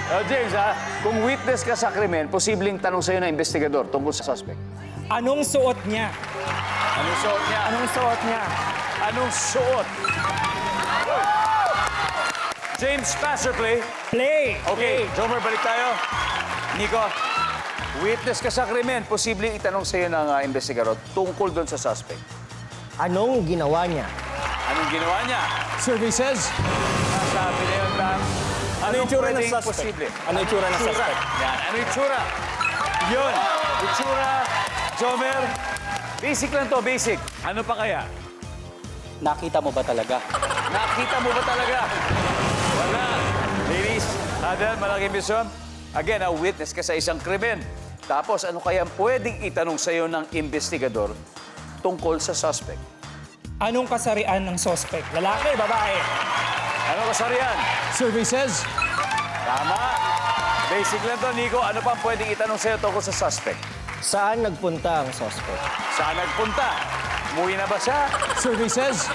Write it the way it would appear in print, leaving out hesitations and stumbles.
James, kung witness ka sa krimen, posibleng tanong sa'yo ng investigador tungkol sa suspect. Anong suot niya? Anong suot niya? Anong suot niya? Anong suot? James, pass or play? Play! Okay, Jomer, balik tayo. Nico, witness ka sa krimen, posibleng itanong sa'yo ng investigador tungkol doon sa suspect. Anong ginawa niya? Anong ginawa niya? Survey says... Sabi na yun, ma'am. Ano yung itsura ng pwedeng suspect? posible? Ano yung itsura ng suspect? Yan, ano yung itsura? Yun, itsura, Jomer. Basic lang to, basic. Ano pa kaya? Nakita mo ba talaga? Nakita mo ba talaga? Wala. Ladies, Adel, malaking misyon. Again, witness ka sa isang krimen. Tapos, ano kaya ang pwedeng itanong sa'yo ng investigador tungkol sa suspect? Anong kasarian ng suspect? Lalaki, babae? Ano kasarian? Survey says... Tama. Basic lang to, Nico. Ano pa ang pwedeng itanong sa'yo tungkol sa suspect? Saan nagpunta ang suspect? Saan nagpunta? Umuwi na ba siya? Survey says...